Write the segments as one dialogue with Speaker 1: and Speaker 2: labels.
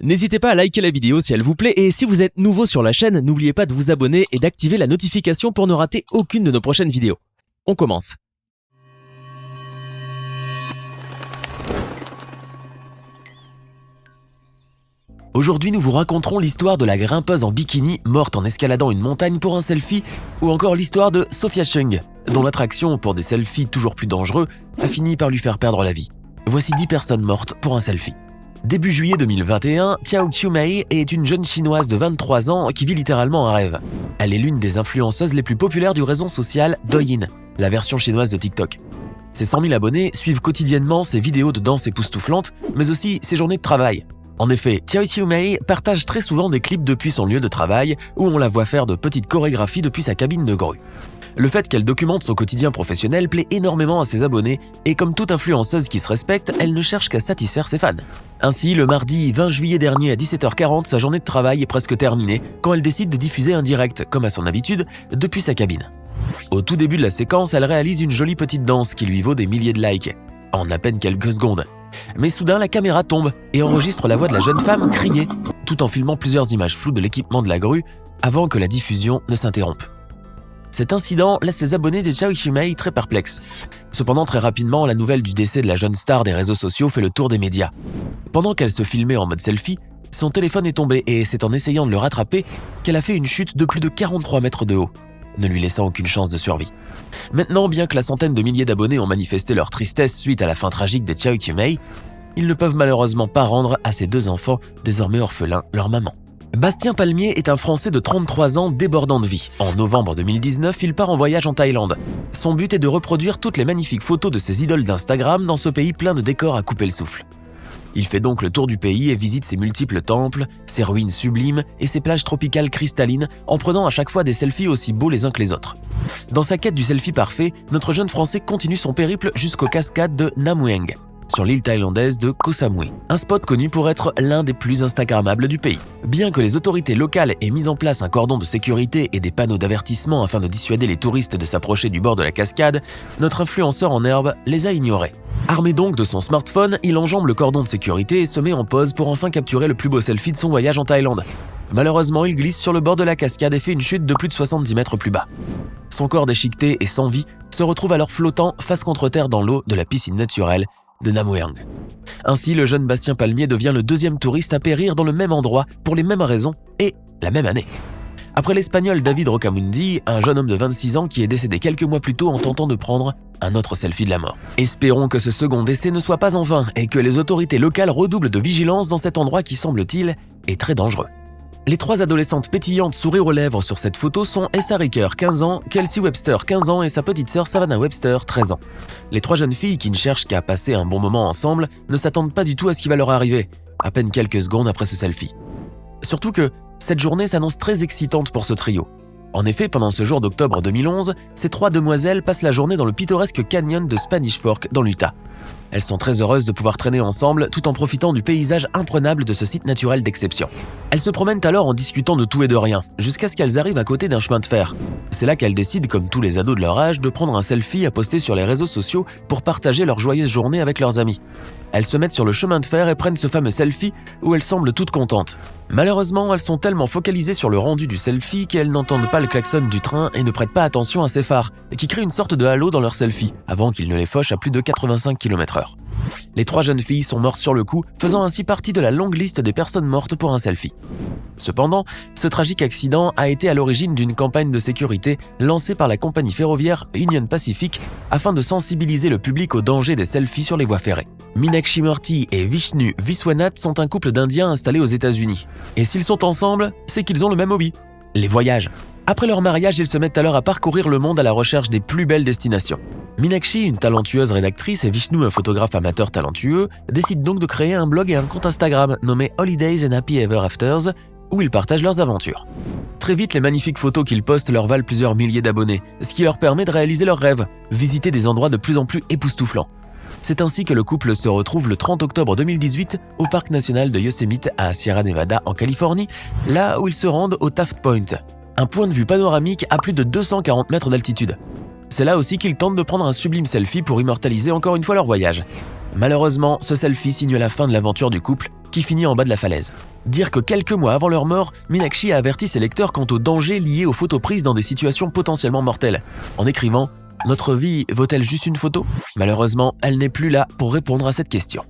Speaker 1: N'hésitez pas à liker la vidéo si elle vous plaît et si vous êtes nouveau sur la chaîne, n'oubliez pas de vous abonner et d'activer la notification pour ne rater aucune de nos prochaines vidéos. On commence. Aujourd'hui, nous vous raconterons l'histoire de la grimpeuse en bikini morte en escaladant une montagne pour un selfie ou encore l'histoire de Sophia Chung, dont l'attraction pour des selfies toujours plus dangereux a fini par lui faire perdre la vie. Voici 10 personnes mortes pour un selfie. Début juillet 2021, Xiao Qiumei est une jeune chinoise de 23 ans qui vit littéralement un rêve. Elle est l'une des influenceuses les plus populaires du réseau social Douyin, la version chinoise de TikTok. Ses 100 000 abonnés suivent quotidiennement ses vidéos de danse époustouflantes, mais aussi ses journées de travail. En effet, Xiao Qiumei partage très souvent des clips depuis son lieu de travail où on la voit faire de petites chorégraphies depuis sa cabine de grue. Le fait qu'elle documente son quotidien professionnel plaît énormément à ses abonnés et comme toute influenceuse qui se respecte, elle ne cherche qu'à satisfaire ses fans. Ainsi, le mardi 20 juillet dernier à 17h40, sa journée de travail est presque terminée quand elle décide de diffuser un direct, comme à son habitude, depuis sa cabine. Au tout début de la séquence, elle réalise une jolie petite danse qui lui vaut des milliers de likes, en à peine quelques secondes. Mais soudain, la caméra tombe et enregistre la voix de la jeune femme crier, tout en filmant plusieurs images floues de l'équipement de la grue avant que la diffusion ne s'interrompe. Cet incident laisse les abonnés de Xiao Qiumei très perplexes. Cependant, très rapidement, la nouvelle du décès de la jeune star des réseaux sociaux fait le tour des médias. Pendant qu'elle se filmait en mode selfie, son téléphone est tombé et c'est en essayant de le rattraper qu'elle a fait une chute de plus de 43 mètres de haut, ne lui laissant aucune chance de survie. Maintenant, bien que la centaine de milliers d'abonnés ont manifesté leur tristesse suite à la fin tragique de Xiao Qiumei, ils ne peuvent malheureusement pas rendre à ces deux enfants, désormais orphelins, leur maman. Bastien Palmier est un Français de 33 ans débordant de vie. En novembre 2019, il part en voyage en Thaïlande. Son but est de reproduire toutes les magnifiques photos de ses idoles d'Instagram dans ce pays plein de décors à couper le souffle. Il fait donc le tour du pays et visite ses multiples temples, ses ruines sublimes et ses plages tropicales cristallines en prenant à chaque fois des selfies aussi beaux les uns que les autres. Dans sa quête du selfie parfait, notre jeune Français continue son périple jusqu'aux cascades de Nam Mueng, sur l'île thaïlandaise de Koh Samui, un spot connu pour être l'un des plus instagrammables du pays. Bien que les autorités locales aient mis en place un cordon de sécurité et des panneaux d'avertissement afin de dissuader les touristes de s'approcher du bord de la cascade, notre influenceur en herbe les a ignorés. Armé donc de son smartphone, il enjambe le cordon de sécurité et se met en pose pour enfin capturer le plus beau selfie de son voyage en Thaïlande. Malheureusement, il glisse sur le bord de la cascade et fait une chute de plus de 70 mètres plus bas. Son corps déchiqueté et sans vie se retrouve alors flottant face contre terre dans l'eau de la piscine naturelle de Nam Mueng. Ainsi, le jeune Bastien Palmier devient le deuxième touriste à périr dans le même endroit pour les mêmes raisons et la même année. Après l'Espagnol David Rocamundi, un jeune homme de 26 ans qui est décédé quelques mois plus tôt en tentant de prendre un autre selfie de la mort. Espérons que ce second décès ne soit pas en vain et que les autorités locales redoublent de vigilance dans cet endroit qui, semble-t-il, est très dangereux. Les trois adolescentes pétillantes sourire aux lèvres sur cette photo sont Essa Ricker, 15 ans, Kelsey Webster, 15 ans et sa petite sœur Savannah Webster, 13 ans. Les trois jeunes filles qui ne cherchent qu'à passer un bon moment ensemble ne s'attendent pas du tout à ce qui va leur arriver, à peine quelques secondes après ce selfie. Surtout que cette journée s'annonce très excitante pour ce trio. En effet, pendant ce jour d'octobre 2011, ces trois demoiselles passent la journée dans le pittoresque canyon de Spanish Fork dans l'Utah. Elles sont très heureuses de pouvoir traîner ensemble tout en profitant du paysage imprenable de ce site naturel d'exception. Elles se promènent alors en discutant de tout et de rien, jusqu'à ce qu'elles arrivent à côté d'un chemin de fer. C'est là qu'elles décident, comme tous les ados de leur âge, de prendre un selfie à poster sur les réseaux sociaux pour partager leur joyeuse journée avec leurs amis. Elles se mettent sur le chemin de fer et prennent ce fameux selfie où elles semblent toutes contentes. Malheureusement, elles sont tellement focalisées sur le rendu du selfie qu'elles n'entendent pas le klaxon du train et ne prêtent pas attention à ces phares, qui créent une sorte de halo dans leur selfie, avant qu'ils ne les fauchent à plus de 85 km/h. Les trois jeunes filles sont mortes sur le coup, faisant ainsi partie de la longue liste des personnes mortes pour un selfie. Cependant, ce tragique accident a été à l'origine d'une campagne de sécurité lancée par la compagnie ferroviaire Union Pacific afin de sensibiliser le public au danger des selfies sur les voies ferrées. Meenakshi Murthy et Vishnu Viswanath sont un couple d'Indiens installés aux États-Unis. Et s'ils sont ensemble, c'est qu'ils ont le même hobby, les voyages. Après leur mariage, ils se mettent alors à parcourir le monde à la recherche des plus belles destinations. Meenakshi, une talentueuse rédactrice, et Vishnu, un photographe amateur talentueux, décident donc de créer un blog et un compte Instagram nommé Holidays and Happy Ever Afters, où ils partagent leurs aventures. Très vite, les magnifiques photos qu'ils postent leur valent plusieurs milliers d'abonnés, ce qui leur permet de réaliser leurs rêves, visiter des endroits de plus en plus époustouflants. C'est ainsi que le couple se retrouve le 30 octobre 2018 au parc national de Yosemite à Sierra Nevada en Californie, là où ils se rendent au Taft Point, un point de vue panoramique à plus de 240 mètres d'altitude. C'est là aussi qu'ils tentent de prendre un sublime selfie pour immortaliser encore une fois leur voyage. Malheureusement, ce selfie signe la fin de l'aventure du couple qui finit en bas de la falaise. Dire que quelques mois avant leur mort, Meenakshi a averti ses lecteurs quant aux dangers liés aux photos prises dans des situations potentiellement mortelles, en écrivant « Notre vie vaut-elle juste une photo ?» Malheureusement, elle n'est plus là pour répondre à cette question.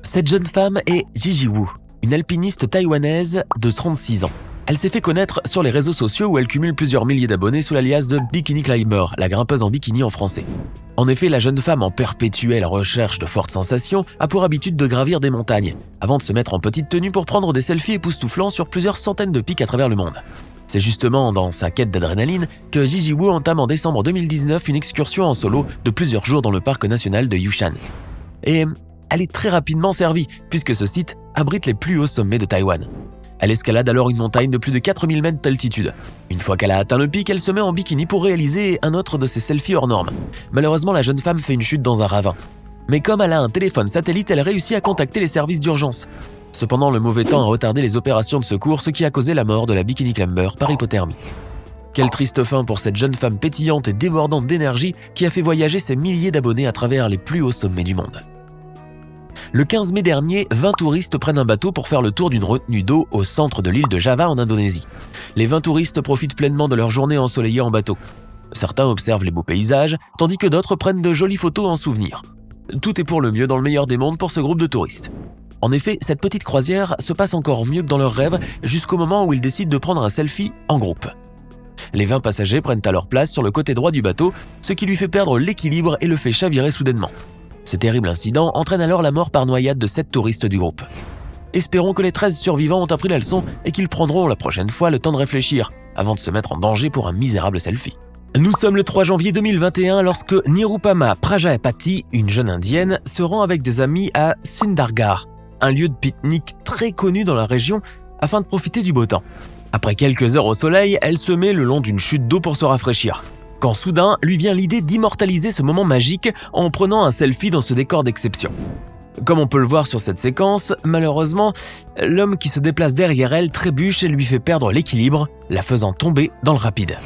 Speaker 1: Cette jeune femme est Gigi Wu, une alpiniste taïwanaise de 36 ans. Elle s'est fait connaître sur les réseaux sociaux où elle cumule plusieurs milliers d'abonnés sous l'alias de Bikini Climber, la grimpeuse en bikini en français. En effet, la jeune femme en perpétuelle recherche de fortes sensations a pour habitude de gravir des montagnes, avant de se mettre en petite tenue pour prendre des selfies époustouflants sur plusieurs centaines de pics à travers le monde. C'est justement dans sa quête d'adrénaline que Gigi Wu entame en décembre 2019 une excursion en solo de plusieurs jours dans le parc national de Yushan. Et elle est très rapidement servie, puisque ce site abrite les plus hauts sommets de Taïwan. Elle escalade alors une montagne de plus de 4000 mètres d'altitude. Une fois qu'elle a atteint le pic, elle se met en bikini pour réaliser un autre de ses selfies hors normes. Malheureusement, la jeune femme fait une chute dans un ravin. Mais comme elle a un téléphone satellite, elle réussit à contacter les services d'urgence. Cependant, le mauvais temps a retardé les opérations de secours, ce qui a causé la mort de la Bikini Climber par hypothermie. Quelle triste fin pour cette jeune femme pétillante et débordante d'énergie qui a fait voyager ses milliers d'abonnés à travers les plus hauts sommets du monde. Le 15 mai dernier, 20 touristes prennent un bateau pour faire le tour d'une retenue d'eau au centre de l'île de Java en Indonésie. Les 20 touristes profitent pleinement de leur journée ensoleillée en bateau. Certains observent les beaux paysages, tandis que d'autres prennent de jolies photos en souvenir. Tout est pour le mieux dans le meilleur des mondes pour ce groupe de touristes. En effet, cette petite croisière se passe encore mieux que dans leurs rêves jusqu'au moment où ils décident de prendre un selfie en groupe. Les 20 passagers prennent alors place sur le côté droit du bateau, ce qui lui fait perdre l'équilibre et le fait chavirer soudainement. Ce terrible incident entraîne alors la mort par noyade de 7 touristes du groupe. Espérons que les 13 survivants ont appris la leçon et qu'ils prendront la prochaine fois le temps de réfléchir avant de se mettre en danger pour un misérable selfie. Nous sommes le 3 janvier 2021 lorsque Nirupama Prajapati, une jeune indienne, se rend avec des amis à Sundargarh, un lieu de pique-nique très connu dans la région afin de profiter du beau temps. Après quelques heures au soleil, elle se met le long d'une chute d'eau pour se rafraîchir. Quand soudain, lui vient l'idée d'immortaliser ce moment magique en prenant un selfie dans ce décor d'exception. Comme on peut le voir sur cette séquence, malheureusement, l'homme qui se déplace derrière elle trébuche et lui fait perdre l'équilibre, la faisant tomber dans le rapide.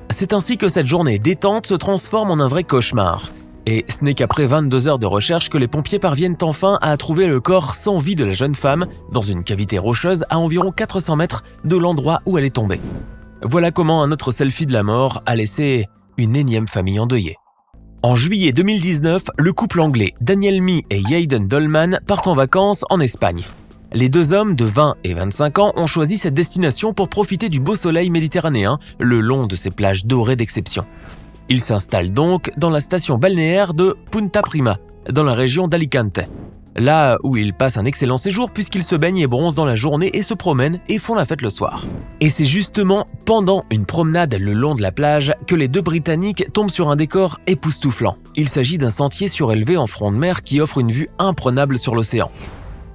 Speaker 1: C'est ainsi que cette journée détente se transforme en un vrai cauchemar. Et ce n'est qu'après 22 heures de recherche que les pompiers parviennent enfin à trouver le corps sans vie de la jeune femme dans une cavité rocheuse à environ 400 mètres de l'endroit où elle est tombée. Voilà comment un autre selfie de la mort a laissé une énième famille endeuillée. En juillet 2019, le couple anglais Daniel Mee et Hayden Dolman partent en vacances en Espagne. Les deux hommes de 20 et 25 ans ont choisi cette destination pour profiter du beau soleil méditerranéen le long de ces plages dorées d'exception. Ils s'installent donc dans la station balnéaire de Punta Prima, dans la région d'Alicante. Là où ils passent un excellent séjour puisqu'ils se baignent et bronzent dans la journée et se promènent et font la fête le soir. Et c'est justement pendant une promenade le long de la plage que les deux Britanniques tombent sur un décor époustouflant. Il s'agit d'un sentier surélevé en front de mer qui offre une vue imprenable sur l'océan.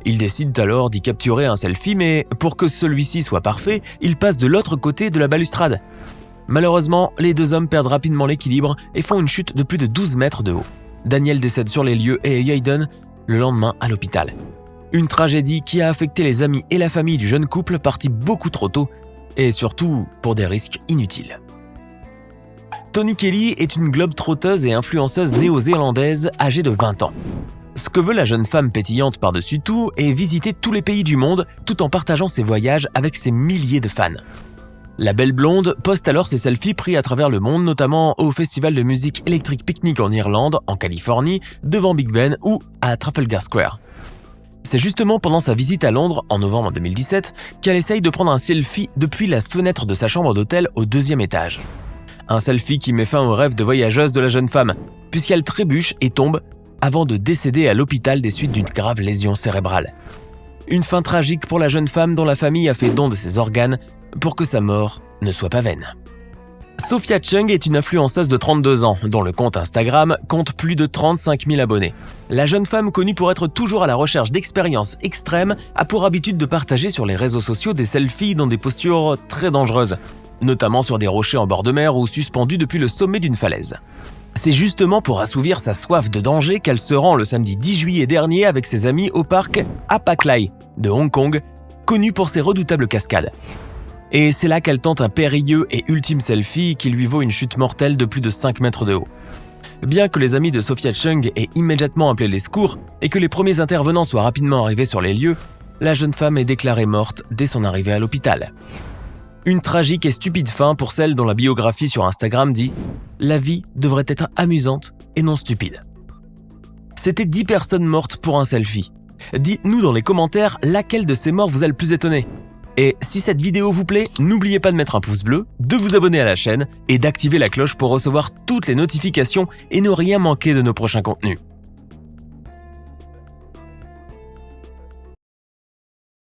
Speaker 1: Ils décident alors d'y capturer un selfie, mais pour que celui-ci soit parfait, ils passent de l'autre côté de la balustrade. Malheureusement, les deux hommes perdent rapidement l'équilibre et font une chute de plus de 12 mètres de haut. Daniel décède sur les lieux et Hayden le lendemain à l'hôpital. Une tragédie qui a affecté les amis et la famille du jeune couple parti beaucoup trop tôt et surtout pour des risques inutiles. Toni Kelly est une globe-trotteuse et influenceuse néo-zélandaise âgée de 20 ans. Ce que veut la jeune femme pétillante par-dessus tout est visiter tous les pays du monde tout en partageant ses voyages avec ses milliers de fans. La belle blonde poste alors ses selfies pris à travers le monde, notamment au festival de musique Electric Picnic en Irlande, en Californie, devant Big Ben ou à Trafalgar Square. C'est justement pendant sa visite à Londres en novembre 2017 qu'elle essaye de prendre un selfie depuis la fenêtre de sa chambre d'hôtel au 2e étage. Un selfie qui met fin au rêve de voyageuse de la jeune femme, puisqu'elle trébuche et tombe avant de décéder à l'hôpital des suites d'une grave lésion cérébrale. Une fin tragique pour la jeune femme dont la famille a fait don de ses organes pour que sa mort ne soit pas vaine. Sophia Chung est une influenceuse de 32 ans, dont le compte Instagram compte plus de 35 000 abonnés. La jeune femme, connue pour être toujours à la recherche d'expériences extrêmes, a pour habitude de partager sur les réseaux sociaux des selfies dans des postures très dangereuses, notamment sur des rochers en bord de mer ou suspendus depuis le sommet d'une falaise. C'est justement pour assouvir sa soif de danger qu'elle se rend le samedi 10 juillet dernier avec ses amis au parc Apaklai de Hong Kong, connu pour ses redoutables cascades. Et c'est là qu'elle tente un périlleux et ultime selfie qui lui vaut une chute mortelle de plus de 5 mètres de haut. Bien que les amis de Sophia Chung aient immédiatement appelé les secours et que les premiers intervenants soient rapidement arrivés sur les lieux, La jeune femme est déclarée morte dès son arrivée à l'hôpital. Une tragique et stupide fin pour celle dont la biographie sur Instagram dit « La vie devrait être amusante et non stupide ». C'était 10 personnes mortes pour un selfie. Dites-nous dans les commentaires laquelle de ces morts vous a le plus étonné. Et si cette vidéo vous plaît, n'oubliez pas de mettre un pouce bleu, de vous abonner à la chaîne et d'activer la cloche pour recevoir toutes les notifications et ne rien manquer de nos prochains contenus.